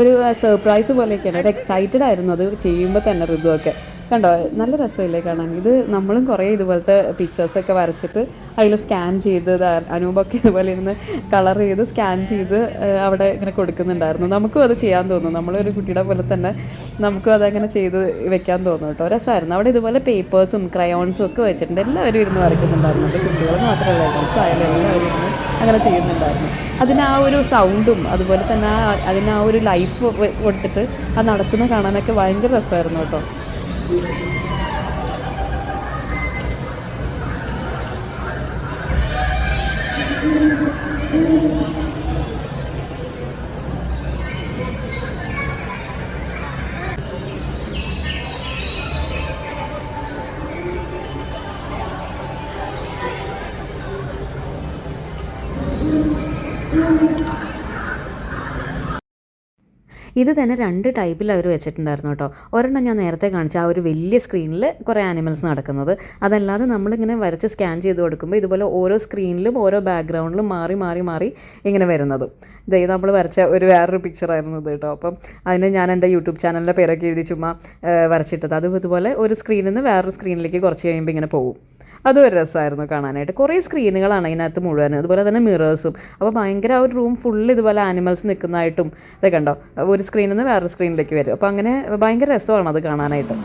ഒരു സർപ്രൈസ് പോലെയൊക്കെയാണ്. ഒരു എക്സൈറ്റഡ് ആയിരുന്നു അത് ചെയ്യുമ്പോൾ തന്നെ. ഋതുവൊക്കെ കണ്ടോ, നല്ല രസമില്ലേ കാണാൻ. ഇത് നമ്മളും കുറേ ഇതുപോലത്തെ പിക്ചേഴ്സൊക്കെ വരച്ചിട്ട് അതിൽ സ്കാൻ ചെയ്ത്, അനൂപൊക്കെ ഇതുപോലെ ഇരുന്ന് കളർ ചെയ്ത് സ്കാൻ ചെയ്ത് അവിടെ ഇങ്ങനെ കൊടുക്കുന്നുണ്ടായിരുന്നു. നമുക്കും അത് ചെയ്യാൻ തോന്നും. നമ്മളൊരു കുട്ടിയുടെ പോലെ തന്നെ നമുക്കും അതങ്ങനെ ചെയ്ത് വെക്കാൻ തോന്നും കേട്ടോ. രസമായിരുന്നു. അവിടെ ഇതുപോലെ പേപ്പേഴ്സും ക്രയോൺസും ഒക്കെ വെച്ചിട്ടുണ്ട്. എല്ലാവരും ഇരുന്ന് വരയ്ക്കുന്നുണ്ടായിരുന്നു. അത് കുട്ടികൾ മാത്രമല്ല, അഡൾട്ട്സ് ആയാലും എല്ലാവരും ഇരുന്ന് അങ്ങനെ ചെയ്യുന്നുണ്ടായിരുന്നു. അതിന് ആ ഒരു സൗണ്ടും അതുപോലെ തന്നെ അതിന് ആ ഒരു ലൈഫ് കൊടുത്തിട്ട് അത് നടക്കുന്ന കാണാനൊക്കെ ഭയങ്കര രസമായിരുന്നു കേട്ടോ. ഇത് തന്നെ 2 ടൈപ്പിൽ അവർ വെച്ചിട്ടുണ്ടായിരുന്നു കേട്ടോ. ഒരെണ്ണം ഞാൻ നേരത്തെ കാണിച്ച ആ ഒരു വലിയ സ്ക്രീനിൽ കുറേ ആനിമൽസ് നടക്കുന്നത്, അതല്ലാതെ നമ്മളിങ്ങനെ വരച്ച് സ്കാൻ ചെയ്ത് കൊടുക്കുമ്പോൾ ഇതുപോലെ ഓരോ സ്ക്രീനിലും ഓരോ ബാക്ക്ഗ്രൗണ്ടിലും മാറി മാറി മാറി ഇങ്ങനെ വരുന്നത്. ഇതേ നമ്മൾ വരച്ച ഒരു വേറൊരു പിക്ചറായിരുന്നു ഇത് കേട്ടോ. അപ്പം അതിന് ഞാൻ എൻ്റെ യൂട്യൂബ് ചാനലിൻ്റെ പേരൊക്കെ എഴുതി ചുമ്മാ വരച്ചിട്ടത്. അതും ഇതുപോലെ ഒരു സ്ക്രീനിൽ നിന്ന് വേറൊരു സ്ക്രീനിലേക്ക് കുറച്ച് കഴിയുമ്പോൾ ഇങ്ങനെ പോകും. അതും ഒരു രസമായിരുന്നു കാണാനായിട്ട്. കുറേ സ്ക്രീനുകളാണ് അതിനകത്ത് മുഴുവനും, അതുപോലെ തന്നെ മിറേഴ്സും. അപ്പോൾ ഭയങ്കര ആ ഒരു റൂം ഫുള്ള് ഇതുപോലെ ആനിമൽസ് നിൽക്കുന്നതായിട്ടും ഇതൊക്കെ കണ്ടോ, ഒരു സ്ക്രീനിൽ നിന്ന് വേറൊരു സ്ക്രീനിലേക്ക് വരും. അപ്പോൾ അങ്ങനെ ഭയങ്കര രസമാണ് അത് കാണാനായിട്ട്.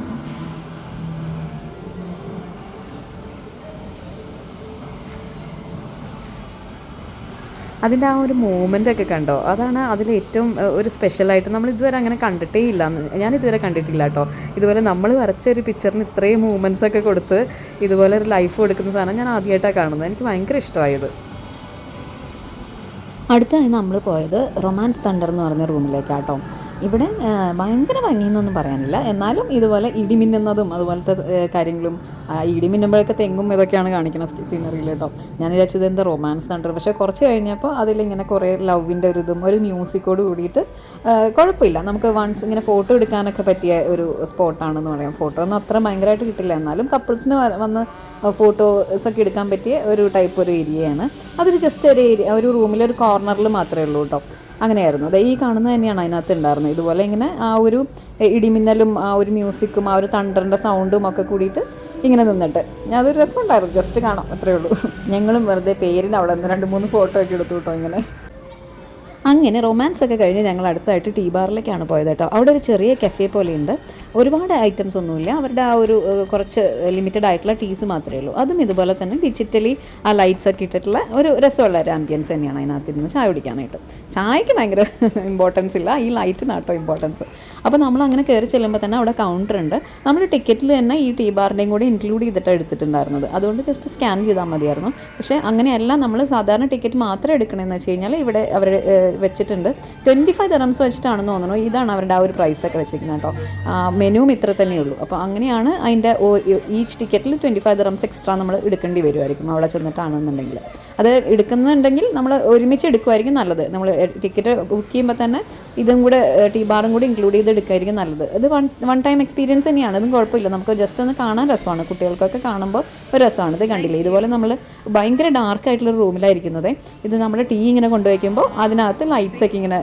അതിൻ്റെ ആ ഒരു മൂമെൻ്റൊക്കെ കണ്ടോ, അതാണ് അതിൽ ഏറ്റവും ഒരു സ്പെഷ്യലായിട്ട്. നമ്മൾ ഇതുവരെ അങ്ങനെ കണ്ടിട്ടേ ഇല്ല, ഞാൻ ഇതുവരെ കണ്ടിട്ടില്ല കേട്ടോ. ഇതുപോലെ നമ്മൾ വരച്ച ഒരു പിക്ചറിന് ഇത്രയും മൂമെൻറ്റ്സൊക്കെ കൊടുത്ത് ഇതുപോലെ ഒരു ലൈഫ് കൊടുക്കുന്ന സാധനം ഞാൻ ആദ്യമായിട്ടാണ് കാണുന്നത്. എനിക്ക് ഭയങ്കര ഇഷ്ടമായത്. അടുത്തായി നമ്മൾ പോയത് റൊമാൻസ് തണ്ടർ എന്ന് പറഞ്ഞ റൂമിലേക്കാട്ടോ. ഇവിടെ ഭയങ്കര ഭംഗിയെന്നൊന്നും പറയാനില്ല, എന്നാലും ഇതുപോലെ ഇടിമിന്നുന്നതും അതുപോലത്തെ കാര്യങ്ങളും, ഇടിമിന്നുമ്പോഴൊക്കെ തെങ്ങും ഇതൊക്കെയാണ് കാണിക്കുന്ന സീനറിയിൽ കേട്ടോ. ഞാൻ വിചാരിച്ചത് എന്താ റൊമാൻസ് തണ്ടർ, പക്ഷേ കുറച്ച് കഴിഞ്ഞപ്പോൾ അതിലിങ്ങനെ കുറേ ലവിൻ്റെ ഒരു ഇതും ഒരു മ്യൂസിക്കോട് കൂടിയിട്ട് കുഴപ്പമില്ല. നമുക്ക് വൺസ് ഇങ്ങനെ ഫോട്ടോ എടുക്കാനൊക്കെ പറ്റിയ ഒരു സ്പോട്ടാണെന്ന് പറയാം. ഫോട്ടോ ഒന്നും അത്ര ഭയങ്കരമായിട്ട് കിട്ടില്ല, എന്നാലും കപ്പിൾസിന് വന്ന് ഫോട്ടോസൊക്കെ എടുക്കാൻ പറ്റിയ ഒരു ടൈപ്പ് ഒരു ഏരിയയാണ്. അതൊരു ജസ്റ്റ് ഒരു ഏരിയ, ഒരു റൂമിലൊരു കോർണറിൽ മാത്രമേ ഉള്ളൂ കേട്ടോ. അങ്ങനെയായിരുന്നു. അത് ഈ കാണുന്നത് തന്നെയാണ് അതിനകത്ത് ഉണ്ടായിരുന്നത്. ഇതുപോലെ ഇങ്ങനെ ആ ഒരു ഇടിമിന്നലും ആ ഒരു മ്യൂസിക്കും ആ ഒരു തണ്ടറിൻ്റെ സൗണ്ടും ഒക്കെ കൂടിയിട്ട് ഇങ്ങനെ നിന്നിട്ട് അതൊരു രസമുണ്ടായിരുന്നു. ജസ്റ്റ് കാണാം, അത്രയേ ഉള്ളൂ. ഞങ്ങളും വെറുതെ പേരിന് അവിടെ നിന്ന് 2-3 ഫോട്ടോ ഒക്കെ എടുത്തു കേട്ടോ ഇങ്ങനെ. അങ്ങനെ റൊമാൻസ് ഒക്കെ കഴിഞ്ഞ് ഞങ്ങൾ അടുത്തായിട്ട് ടീ ബാറിലേക്കാണ് പോയത് കേട്ടോ. അവിടെ ഒരു ചെറിയ കഫേ പോലെയുണ്ട്. ഒരുപാട് ഐറ്റംസ് ഒന്നുമില്ല, അവരുടെ ആ ഒരു കുറച്ച് ലിമിറ്റഡ് ആയിട്ടുള്ള ടീസ് മാത്രമേ ഉള്ളൂ. അതും ഇതുപോലെ തന്നെ ഡിജിറ്റലി ആ ലൈറ്റ്സ് ഒക്കെ ഇട്ടിട്ടുള്ള ഒരു രസമുള്ള ഒരു ആംബിയൻസ് തന്നെയാണ് അതിനകത്തിരുന്ന് ചായ കുടിക്കാനായിട്ട്. ചായക്ക് ഭയങ്കര ഇമ്പോർട്ടൻസ് ഇല്ല, ഈ ലൈറ്റിനാട്ടോ ഇമ്പോർട്ടൻസ്. അപ്പോൾ നമ്മൾ അങ്ങനെ കയറി ചെല്ലുമ്പോൾ തന്നെ അവിടെ കൗണ്ടർ ഉണ്ട്. നമ്മൾ ടിക്കറ്റിൽ തന്നെ ഈ ടീ ബാറിൻ്റെയും കൂടി ഇൻക്ലൂഡ് ചെയ്തിട്ടാണ് എടുത്തിട്ടുണ്ടായിരുന്നത്. അതുകൊണ്ട് ജസ്റ്റ് സ്കാൻ ചെയ്താൽ മതിയായിരുന്നു. പക്ഷേ അങ്ങനെയല്ല, നമ്മൾ സാധാരണ ടിക്കറ്റ് മാത്രം എടുക്കണമെന്ന് വെച്ച് കഴിഞ്ഞാൽ ഇവിടെ അവർ വെച്ചിട്ടുണ്ട് 25 dirhams വെച്ചിട്ടാണെന്ന് തോന്നുന്നു. ഇതാണ് അവരുടെ ആ ഒരു പ്രൈസൊക്കെ വെച്ചിരിക്കുന്നത് കേട്ടോ. മെനുവും ഇത്ര തന്നെയുള്ളൂ. അപ്പോൾ അങ്ങനെയാണ് അതിൻ്റെ ഈച്ച് ടിക്കറ്റിൽ 25 dirhams എക്സ്ട്രാ നമ്മൾ എടുക്കേണ്ടി വരുമായിരിക്കും അവിടെ ചെന്നിട്ടാണെന്നുണ്ടെങ്കിൽ. അത് എടുക്കുന്നുണ്ടെങ്കിൽ നമ്മൾ ഒരുമിച്ച് എടുക്കുമായിരിക്കും നല്ലത്. നമ്മൾ ടിക്കറ്റ് ബുക്ക് ചെയ്യുമ്പോൾ തന്നെ ഇതും കൂടെ ടീ ബാറും കൂടി ഇൻക്ലൂഡ് ചെയ്ത് എടുക്കുമായിരിക്കും നല്ലത്. ഇത് വൺ ടൈം എക്സ്പീരിയൻസ് തന്നെയാണ്, ഇതും കുഴപ്പമില്ല. നമുക്ക് ജസ്റ്റ് ഒന്ന് കാണാൻ രസമാണ്, കുട്ടികൾക്കൊക്കെ കാണുമ്പോൾ ഒരു രസമാണ്. ഇത് കണ്ടില്ലേ, ഇതുപോലെ നമ്മൾ ഭയങ്കര ഡാർക്കായിട്ടുള്ളൊരു റൂമിലായിരിക്കുന്നത്. ഇത് നമ്മൾ ടീ ഇങ്ങനെ കൊണ്ടുവയ്ക്കുമ്പോൾ അതിനകത്ത് ലൈറ്റ്സ് ഒക്കെ ഇങ്ങനെ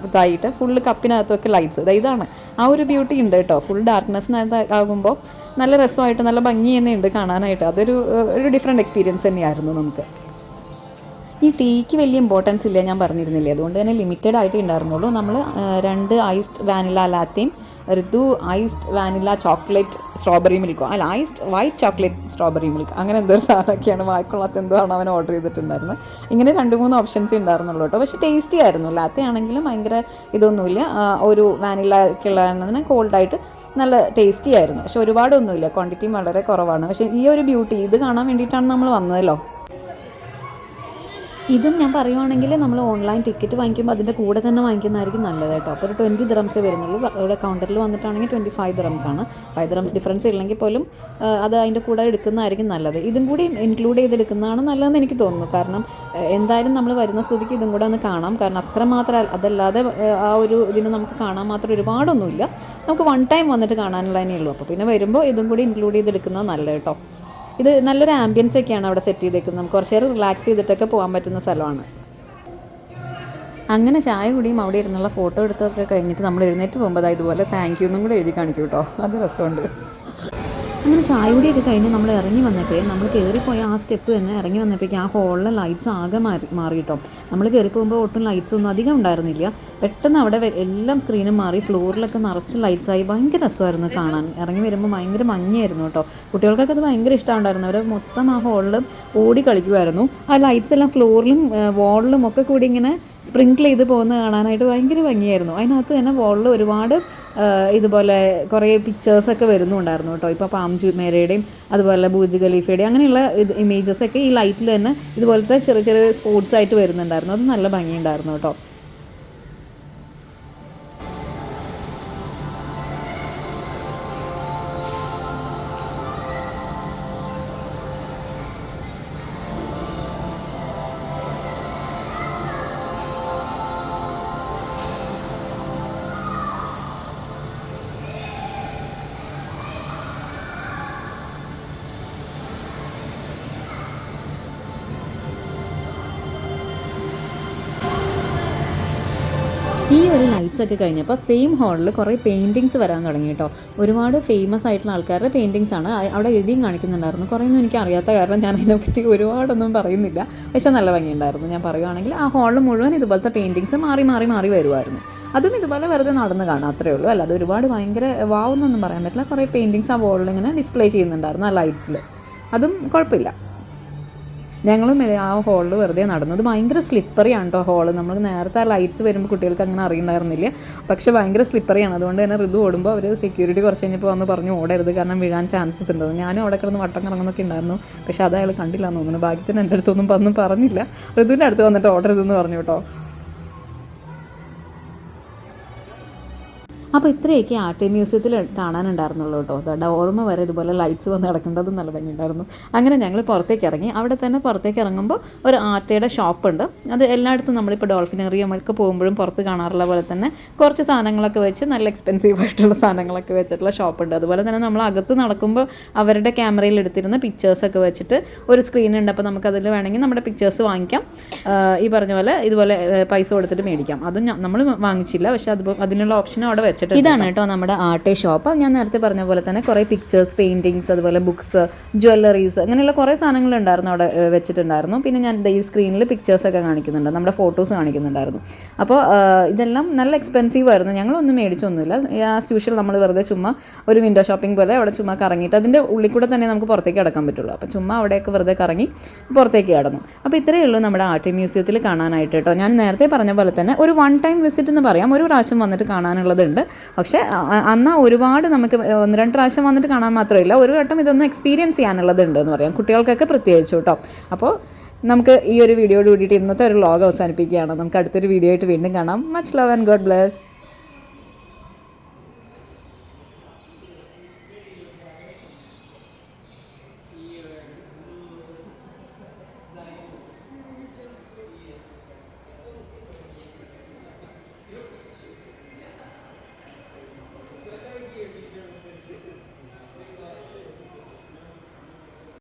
ഇതായിട്ട് ഫുള്ള് കപ്പിനകത്തൊക്കെ ലൈറ്റ്സ്. ഇതാണ് ആ ഒരു ബ്യൂട്ടി ഉണ്ട് കേട്ടോ. ഫുൾ ഡാർക്ക്നെസ്സിനകത്ത് ആകുമ്പോൾ നല്ല രസമായിട്ട് നല്ല ഭംഗി തന്നെ ഉണ്ട് കാണാനായിട്ട്. അതൊരു ഡിഫറെൻറ്റ് എക്സ്പീരിയൻസ് തന്നെയായിരുന്നു നമുക്ക്. ഈ ടീക്ക് വലിയ ഇമ്പോർട്ടൻസ് ഇല്ല, ഞാൻ പറഞ്ഞിരുന്നില്ലേ, അതുകൊണ്ട് തന്നെ ലിമിറ്റഡ് ആയിട്ട് ഉണ്ടായിരുന്നുള്ളൂ. നമ്മൾ 2 ഐസ്ഡ് വാനില ലാത്തയും ഋതു ഐസ്ഡ് വാനില ചോക്ലേറ്റ് സ്ട്രോബെറി മിൽക്കോ, അല്ല iced white chocolate strawberry milk, അങ്ങനെ എന്തോ ഒരു സാധനമൊക്കെയാണ്, വായിക്കൊള്ളാത്ത എന്തോ ആണ് അവൻ ഓർഡർ ചെയ്തിട്ടുണ്ടായിരുന്നത്. ഇങ്ങനെ 2-3 ഓപ്ഷൻസ് ഉണ്ടായിരുന്നുള്ളൂ കേട്ടോ. പക്ഷേ ടേസ്റ്റി ആയിരുന്നു. ലാത്ത ആണെങ്കിലും ഭയങ്കര ഇതൊന്നുമില്ല, ഒരു വാനിലക്കുള്ളതിന് കോൾഡായിട്ട് നല്ല ടേസ്റ്റി ആയിരുന്നു. പക്ഷെ ഒരുപാടൊന്നുമില്ല, ക്വാണ്ടിറ്റിയും വളരെ കുറവാണ്. പക്ഷേ ഈ ഒരു ബ്യൂട്ടി ഇത് കാണാൻ വേണ്ടിയിട്ടാണ് നമ്മൾ വന്നതല്ലോ. ഇതും ഞാൻ പറയുവാണെങ്കിൽ നമ്മൾ ഓൺലൈൻ ടിക്കറ്റ് വാങ്ങിക്കുമ്പോൾ അതിൻ്റെ കൂടെ തന്നെ വാങ്ങിക്കുന്നതായിരിക്കും നല്ലത് കേട്ടോ. അപ്പോൾ ഒരു 20 dirhams വരുന്നുള്ളൂ. ഇവിടെ കൗണ്ടറിൽ വന്നിട്ടാണെങ്കിൽ 25 dirhams ആണ്. 5 dirhams ഡിഫറൻസ് ഇല്ലെങ്കിൽ പോലും അത് അതിൻ്റെ കൂടെ എടുക്കുന്നതായിരിക്കും നല്ലത്. ഇതും കൂടി ഇൻക്ലൂഡ് ചെയ്തെടുക്കുന്നതാണ് നല്ലതെന്ന് എനിക്ക് തോന്നുന്നു. കാരണം എന്തായാലും നമ്മൾ വരുന്ന സ്ഥിതിക്ക് ഇതും കൂടെ ഒന്ന് കാണാം. കാരണം അത്രമാത്രം അതല്ലാതെ ആ ഒരു ഇതിന് നമുക്ക് കാണാൻ മാത്രം ഒരുപാടൊന്നുമില്ല. നമുക്ക് വൺ ടൈം വന്നിട്ട് കാണാനുള്ളതേ ഉള്ളൂ. അപ്പോൾ പിന്നെ വരുമ്പോൾ ഇതും കൂടി ഇൻക്ലൂഡ് ചെയ്തെടുക്കുന്നത് നല്ലത് കേട്ടോ. ഇത് നല്ലൊരു ആംബിയൻസ് ഒക്കെയാണ് അവിടെ സെറ്റ് ചെയ്തേക്കുന്നത്. നമുക്ക് കുറച്ച് നേരം റിലാക്സ് ചെയ്തിട്ടൊക്കെ പോകാൻ പറ്റുന്ന സ്ഥലമാണ്. അങ്ങനെ ചായ കുടിയും അവിടെ ഇരുന്നുള്ള ഫോട്ടോ എടുത്തൊക്കെ കഴിഞ്ഞിട്ട് നമ്മൾ എഴുന്നേറ്റ് പോകുമ്പോൾ ഇതുപോലെ താങ്ക് യു എന്നും കൂടെ എഴുതി കാണിക്കും കേട്ടോ. അത് രസമുണ്ട്. അങ്ങനെ ചായ കുടിയൊക്കെ കഴിഞ്ഞ് നമ്മൾ ഇറങ്ങി വന്നപ്പോഴേ നമ്മൾ കയറിപ്പോയ ആ സ്റ്റെപ്പ് തന്നെ ഇറങ്ങി വന്നപ്പോഴേക്കും ആ ഹോളിലെ ലൈറ്റ്സ് ആകെ മാറി കേട്ടോ. നമ്മൾ കയറി പോകുമ്പോൾ ഒട്ടും ലൈറ്റ്സ് ഒന്നും അധികം ഉണ്ടായിരുന്നില്ല. പെട്ടെന്ന് അവിടെ എല്ലാം സ്ക്രീനും മാറി, ഫ്ലോറിലൊക്കെ നിറച്ച് ലൈറ്റ്സായി. ഭയങ്കര രസമായിരുന്നു കാണാൻ. ഇറങ്ങി വരുമ്പോൾ ഭയങ്കര മഞ്ഞായിരുന്നു കേട്ടോ. കുട്ടികൾക്കൊക്കെ അത് ഭയങ്കര ഇഷ്ടമുണ്ടായിരുന്നു. അവർ മൊത്തം ആ ഹോളിൽ ഓടി കളിക്കുമായിരുന്നു. ആ ലൈറ്റ്സ് എല്ലാം ഫ്ലോറിലും വാളിലും ഒക്കെ കൂടി ഇങ്ങനെ സ്പ്രിങ്കിൾ ചെയ്ത് പോകുന്നത് കാണാനായിട്ട് ഭയങ്കര ഭംഗിയായിരുന്നു. അതിനകത്ത് തന്നെ വാളിൽ ഒരുപാട് ഇതുപോലെ കുറേ പിക്ചേഴ്സൊക്കെ വരുന്നുണ്ടായിരുന്നു കേട്ടോ. ഇപ്പോൾ പാം ജുമേരയുടെയും അതുപോലെ ബുർജ് ഖലീഫയുടെയും അങ്ങനെയുള്ള ഇമേജസൊക്കെ ഈ ലൈറ്റിൽ തന്നെ ഇതുപോലത്തെ ചെറിയ ചെറിയ സ്പോട്സ് ആയിട്ട് വരുന്നുണ്ടായിരുന്നു. അത് നല്ല ഭംഗിയുണ്ടായിരുന്നു കേട്ടോ. ഈ ഒരു ലൈറ്റ്സ് ഒക്കെ കഴിഞ്ഞപ്പോൾ സെയിം ഹാളിൽ കുറേ പെയിൻറ്റിങ്സ് വരാൻ തുടങ്ങി കേട്ടോ. ഒരുപാട് ഫേമസ് ആയിട്ടുള്ള ആൾക്കാരുടെ പെയിൻറ്റിങ്സ് ആണ് അവിടെ എഴുതിയും കാണിക്കുന്നുണ്ടായിരുന്നു. കുറേയൊന്നും എനിക്ക് അറിയാത്ത കാരണം ഞാൻ അതിനെപ്പറ്റി ഒരുപാടൊന്നും പറയുന്നില്ല. പക്ഷേ നല്ല ഭംഗിയുണ്ടായിരുന്നു. ഞാൻ പറയുവാണെങ്കിൽ ആ ഹാളിൽ മുഴുവൻ ഇതുപോലത്തെ പെയിൻറ്റിങ്സ് മാറി മാറി മാറി വരുമായിരുന്നു. അതും ഇതുപോലെ വെറുതെ നടന്ന് കാണാം, അത്രയേ ഉള്ളൂ. അല്ല അത് ഒരുപാട് ഭയങ്കര വാവെന്നൊന്നും പറയാൻ പറ്റില്ല. കുറേ പെയിൻറ്റിങ്സ് ആ വാളിൽ ഇങ്ങനെ ഡിസ്പ്ലേ ചെയ്യുന്നുണ്ടായിരുന്നു ആ ലൈറ്റ്സിൽ. അതും കുഴപ്പമില്ല. ഞങ്ങളും ആ ഹോളിൽ വെറുതെ നടന്നത്. ഭയങ്കര സ്ലിപ്പറിയാണ് കേട്ടോ ഹോള്. നമ്മൾ നേരത്തെ ആ ലൈറ്റ്സ് വരുമ്പോൾ കുട്ടികൾക്ക് അങ്ങനെ അറിയണ്ടായിരുന്നില്ല. പക്ഷേ ഭയങ്കര സ്ലിപ്പറിയാണ്. അതുകൊണ്ട് തന്നെ ഋതു ഓടുമ്പോൾ അവർ സെക്യൂരിറ്റി കുറച്ച് കഴിഞ്ഞപ്പോൾ വന്ന് പറഞ്ഞു ഓടരുത്, കാരണം വീഴാൻ ചാൻസസ് ഉണ്ട്. ഞാനും അവിടെ കിടന്ന് വട്ടം കറങ്ങുന്നൊക്കെ ഉണ്ടായിരുന്നു. പക്ഷേ അത് അയാൾ കണ്ടില്ല എന്ന് തോന്നുന്നു. ഭാഗ്യത്തിന് എൻ്റെ അടുത്തൊന്നും പറഞ്ഞില്ല. ഋതുവിൻ്റെ അടുത്ത് വന്നിട്ട് ഓടരുതെന്ന് പറഞ്ഞു കേട്ടോ. അപ്പോൾ ഇത്രയൊക്കെ ആർട്ട് മ്യൂസിയത്തിൽ കാണാനുണ്ടായിരുന്നുള്ളൂ കേട്ടോ. അതുകൊണ്ട് ഓർമ്മ വരെ ഇതുപോലെ ലൈറ്റ്സ് വന്ന് കിടക്കേണ്ടതും നല്ല ഭംഗിയുണ്ടായിരുന്നു. അങ്ങനെ ഞങ്ങൾ പുറത്തേക്ക് ഇറങ്ങി. അവിടെ തന്നെ പുറത്തേക്ക് ഇറങ്ങുമ്പോൾ ഒരു ആർട്ടയുടെ ഷോപ്പുണ്ട്. അത് എല്ലായിടത്തും നമ്മളിപ്പോൾ ഡോൾഫിനറിയമൊക്കെ പോകുമ്പോഴും പുറത്ത് കാണാറുള്ള പോലെ തന്നെ കുറച്ച് സാധനങ്ങളൊക്കെ വെച്ച് നല്ല എക്സ്പെൻസീവ് ആയിട്ടുള്ള സാധനങ്ങളൊക്കെ വെച്ചിട്ടുള്ള ഷോപ്പുണ്ട്. അതുപോലെ തന്നെ നമ്മൾ അകത്ത് നടക്കുമ്പോൾ അവരുടെ ക്യാമറയിൽ എടുത്തിരുന്ന പിക്ചേഴ്സൊക്കെ വെച്ചിട്ട് ഒരു സ്ക്രീൻ ഉണ്ട്. അപ്പോൾ നമുക്കതിൽ വേണമെങ്കിൽ നമ്മുടെ പിക്ചേഴ്സ് വാങ്ങിക്കാം. ഈ പറഞ്ഞ പോലെ ഇതുപോലെ പൈസ കൊടുത്തിട്ട് മേടിക്കാം. അതും നമ്മൾ വാങ്ങിച്ചില്ല, പക്ഷേ അതിനുള്ള ഓപ്ഷൻ അവിടെ വെച്ചിട്ടുണ്ട്. ഇതാണ് കേട്ടോ നമ്മുടെ ആർട്ട് ഷോപ്പ്. ഞാൻ നേരത്തെ പറഞ്ഞ പോലെ തന്നെ കുറേ പിക്ചേഴ്സ്, പെയിൻറ്റിങ്സ്, അതുപോലെ ബുക്സ്, ജ്വല്ലറീസ്, അങ്ങനെയുള്ള കുറേ സാധനങ്ങളുണ്ടായിരുന്നു അവിടെ വെച്ചിട്ടുണ്ടായിരുന്നു. പിന്നെ ഞാൻ ഈ സ്ക്രീനിൽ പിക്ചേഴ്സൊക്കെ കാണിക്കുന്നുണ്ട്, നമ്മുടെ ഫോട്ടോസ് കാണിക്കുന്നുണ്ടായിരുന്നു. അപ്പോൾ ഇതെല്ലാം നല്ല എക്സ്പെൻസീവ് ആയിരുന്നു. ഞങ്ങളൊന്നും മേടിച്ചൊന്നുമില്ല. ആസ് യൂഷ്വൽ നമ്മൾ വെറുതെ ചുമ്മാ ഒരു വിൻഡോ ഷോപ്പിംഗ് പോലെ അവിടെ ചുമ്മാ കറങ്ങിയിട്ട് അതിൻ്റെ ഉള്ളിൽ കൂടെ തന്നെ നമുക്ക് പുറത്തേക്ക് കിടക്കാൻ പറ്റുള്ളൂ. അപ്പോൾ ചുമ്മാ അവിടെയൊക്കെ വെറുതെ കറങ്ങി പുറത്തേക്ക് കിടന്നു. അപ്പോൾ ഇത്രയേ ഉള്ളൂ നമ്മുടെ ആർട്ട് മ്യൂസിയത്തിൽ കാണാനായിട്ട് കേട്ടോ. ഞാൻ നേരത്തെ പറഞ്ഞ പോലെ തന്നെ ഒരു വൺ ടൈം വിസിറ്റ് എന്ന് പറയാം. ഒരു പ്രാവശ്യം വന്നിട്ട് കാണാനുള്ളതുണ്ട്. പക്ഷേ എന്നാൽ ഒരുപാട് നമുക്ക് 1-2 പ്രാവശ്യം വന്നിട്ട് കാണാൻ മാത്രമല്ല, ഒരു വട്ടം ഇതൊന്നും എക്സ്പീരിയൻസ് ചെയ്യാനുള്ളതുണ്ട് എന്ന് പറയാം, കുട്ടികൾക്കൊക്കെ പ്രത്യേകിച്ചു കേട്ടോ. അപ്പോൾ നമുക്ക് ഈ ഒരു വീഡിയോയോട് കൂടിയിട്ട് ഇന്നത്തെ ഒരു വ്ലോഗ് അവസാനിപ്പിക്കുകയാണ്. നമുക്ക് അടുത്തൊരു വീഡിയോ ആയിട്ട് വീണ്ടും കാണാം. Much love and God bless.